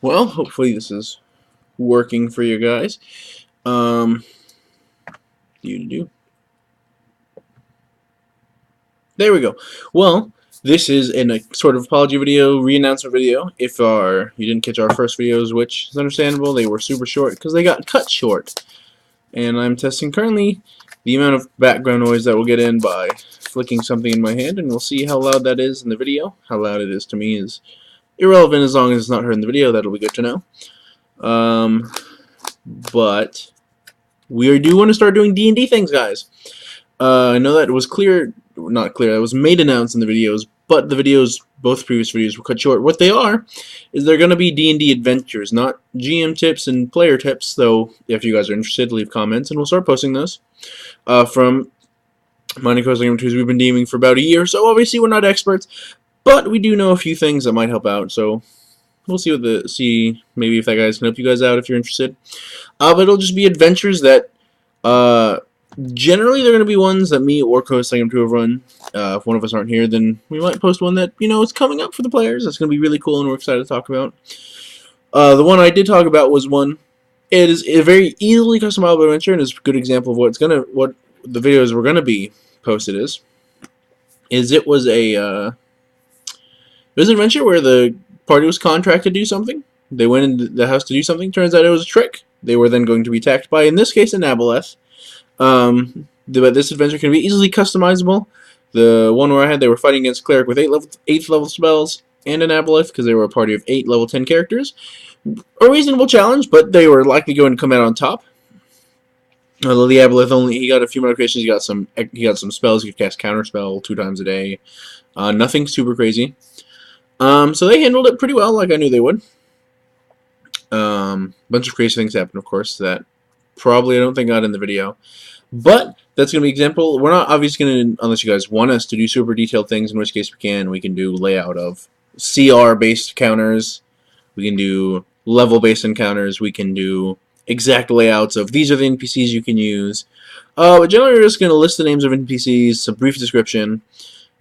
Well, hopefully this is working for you guys. Um, do. There we go. Well, this is a sort of apology video, reannouncement video. If you didn't catch our first videos, which is understandable, they were super short because they got cut short. And I'm testing currently the amount of background noise that will get in by flicking something in my hand, and we'll see how loud that is in the video. How loud it is to me is irrelevant as long as it's not heard in the video. That'll be good to know. But we do want to start doing D&D things, guys. I know that it was not clear, it was made announced in the videos, but the videos, both previous videos, were cut short. What they are is they're going to be D&D adventures, not GM tips and player tips, though if you guys are interested, leave comments, and we'll start posting those. From Mining Coast Game 2s, we've been DMing for about a year, so obviously we're not experts, but we do know a few things that might help out, so we'll see maybe if that guys can help you guys out if you're interested. But it'll just be adventures that generally they're going to be ones that me or Coast Game 2 have run. If one of us aren't here, then we might post one that is coming up for the players. That's going to be really cool and we're excited to talk about. The one I did talk about was one. It is a very easily customizable adventure and is a good example of what the videos were gonna be posted is. It was an adventure where the party was contracted to do something. They went into the house to do something. Turns out it was a trick. They were then going to be attacked by, in this case, an aboleth. But this adventure can be easily customizable. The one where I had, they were fighting against a cleric with 8th level spells and an aboleth because they were a party of 8 level 10 characters. A reasonable challenge, but they were likely going to come out on top. Although the aboleth he got a few modifications. He got some spells. He could cast counterspell 2 times a day. Nothing super crazy. So they handled it pretty well, like I knew they would. Bunch of crazy things happened, of course, that probably I don't think got in the video. But that's going to be an example. We're not obviously going to, unless you guys want us to do super detailed things, in which case we can do layout of CR-based counters. We can do level-based encounters. We can do exact layouts of these are the NPCs you can use. But generally we're just going to list the names of NPCs, a brief description,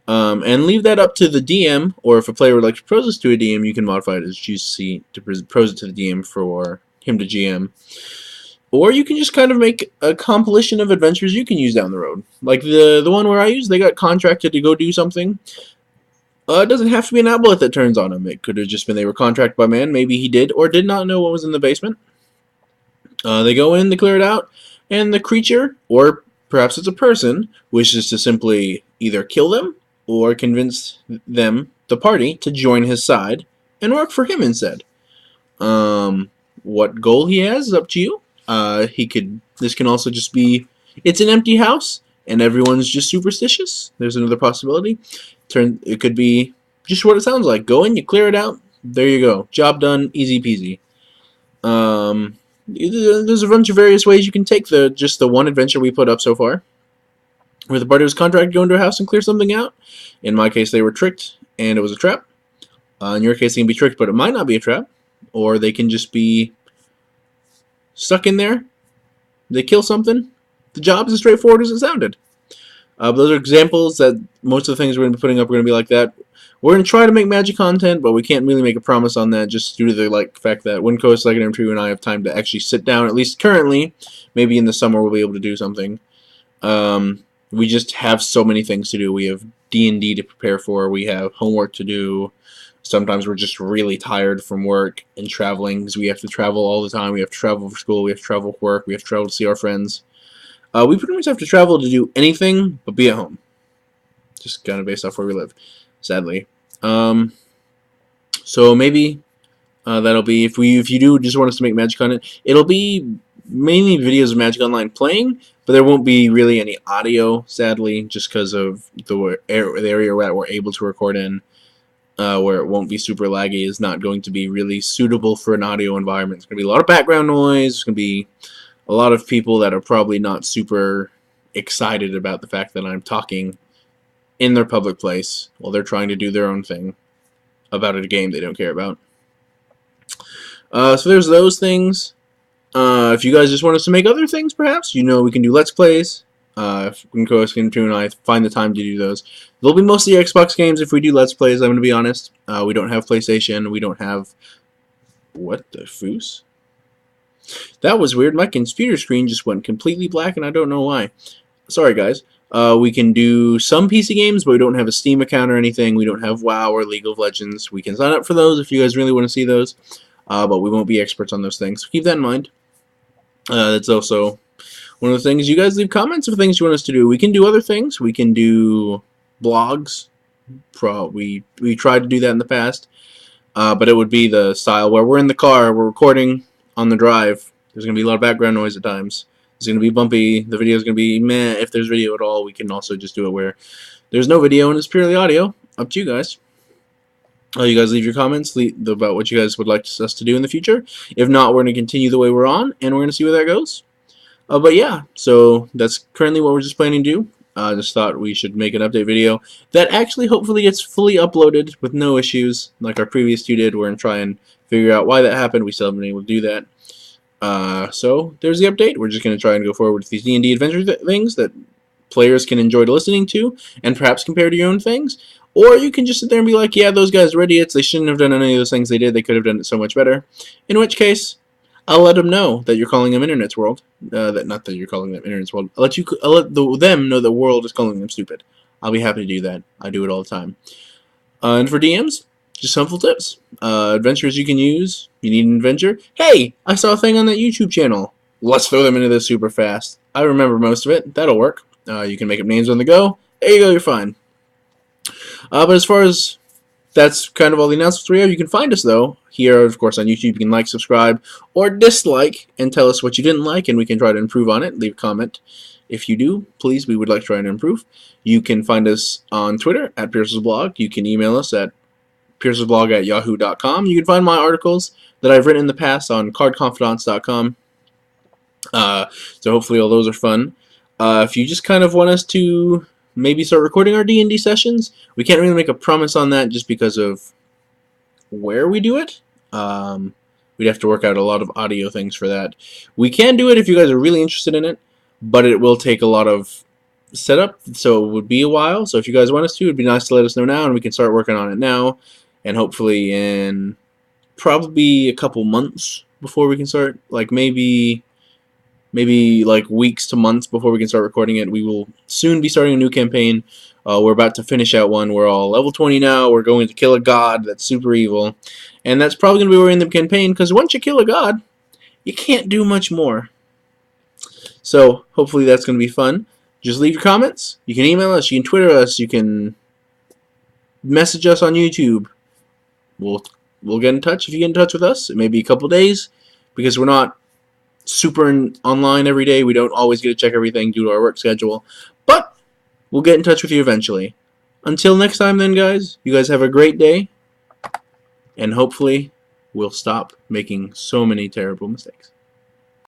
and leave that up to the DM, or if a player would like to propose this to a DM, you can modify it as GC to propose it to the DM for him to GM. Or you can just kind of make a compilation of adventures you can use down the road. Like the one where I used, they got contracted to go do something. It doesn't have to be an aboleth that turns on him. It could have just been they were contracted by man. Maybe he did or did not know what was in the basement. They go in, they clear it out, and the creature, or perhaps it's a person, wishes to simply either kill them or convince them, the party, to join his side and work for him instead. What goal he has is up to you. This can also just be, it's an empty house and everyone's just superstitious. There's another possibility. It could be just what it sounds like. Go in, you clear it out, there you go. Job done, easy peasy. There's a bunch of various ways you can take just the one adventure we put up so far, where the party was contracted to go into a house and clear something out. In my case, they were tricked and it was a trap. In your case, they can be tricked, but it might not be a trap. Or they can just be stuck in there. They kill something. The job is as straightforward as it sounded. Those are examples that most of the things we're going to be putting up are going to be like that. We're going to try to make magic content, but we can't really make a promise on that just due to the fact that Wincoast, Second 2, and I have time to actually sit down, at least currently. Maybe in the summer we'll be able to do something. We just have so many things to do. We have D&D to prepare for. We have homework to do. Sometimes we're just really tired from work and traveling because we have to travel all the time. We have to travel for school. We have to travel for work. We have to travel to see our friends. We pretty much have to travel to do anything but be at home. Just kind of based off where we live, sadly. So maybe that'll be, if you do just want us to make magic content, it'll be mainly videos of Magic Online playing, but there won't be really any audio, sadly, just because of the area that we're able to record in, where it won't be super laggy, is not going to be really suitable for an audio environment. There's going to be a lot of background noise. There's going to be a lot of people that are probably not super excited about the fact that I'm talking in their public place while they're trying to do their own thing about a game they don't care about. So there's those things. If you guys just want us to make other things, perhaps, we can do Let's Plays. If Wincoast Game 2 and I find the time to do those. They'll be mostly Xbox games if we do Let's Plays, I'm going to be honest. We don't have PlayStation. We don't have What the foos? That was weird. My computer screen just went completely black, and I don't know why. Sorry, guys. We can do some PC games, but we don't have a Steam account or anything. We don't have WoW or League of Legends. We can sign up for those if you guys really want to see those, but we won't be experts on those things. So keep that in mind. That's also one of the things. You guys leave comments of things you want us to do. We can do other things. We can do blogs. We tried to do that in the past, but it would be the style where we're in the car, we're recording on the drive. There's going to be a lot of background noise at times. It's going to be bumpy. The video is going to be meh. If there's video at all, we can also just do it where there's no video and it's purely audio. Up to you guys. You guys leave your comments about what you guys would like us to do in the future. If not, we're going to continue the way we're on, and we're going to see where that goes. But yeah, so that's currently what we're just planning to do. Just thought we should make an update video that actually hopefully gets fully uploaded with no issues, like our previous two did. We're going to try and figure out why that happened. We still haven't been able to do that. So there's the update. We're just going to try and go forward with these D&D adventure things that players can enjoy listening to, and perhaps compare to your own things. Or you can just sit there and be like, yeah, those guys are idiots. They shouldn't have done any of those things they did. They could have done it so much better. In which case, I'll let them know that you're calling them Internet's World. Not that you're calling them Internet's World. I'll let them know the world is calling them stupid. I'll be happy to do that. I do it all the time. And for DMs, just helpful tips. Adventures you can use. You need an adventure. Hey, I saw a thing on that YouTube channel. Let's throw them into this super fast. I remember most of it. That'll work. You can make up names on the go. There you go, you're fine. But as far as that's kind of all the announcements we have. You can find us, though, here, of course, on YouTube. You can like, subscribe, or dislike, and tell us what you didn't like, and we can try to improve on it. Leave a comment. If you do, please, we would like to try and improve. You can find us on Twitter, at Pierce's Blog. You can email us at piercesblog@yahoo.com. You can find my articles that I've written in the past on cardconfidants.com. So hopefully all those are fun. If you just kind of want us to maybe start recording our D&D sessions, we can't really make a promise on that just because of where we do it. We'd have to work out a lot of audio things for that. We can do it if you guys are really interested in it, but it will take a lot of setup, so it would be a while. So if you guys want us to, it'd be nice to let us know now, and we can start working on it now, and hopefully in probably a couple months before we can start, like maybe like weeks to months before we can start recording it. We will soon be starting a new campaign. We're about to finish out one. We're all level 20 now. We're going to kill a god that's super evil. And that's probably going to be where we end the campaign, because once you kill a god, you can't do much more. So hopefully that's going to be fun. Just leave your comments. You can email us. You can Twitter us. You can message us on YouTube. We'll get in touch if you get in touch with us. It may be a couple days, because we're not super online every day. We don't always get to check everything due to our work schedule, but we'll get in touch with you eventually. Until next time then, guys, you guys have a great day, and hopefully we'll stop making so many terrible mistakes.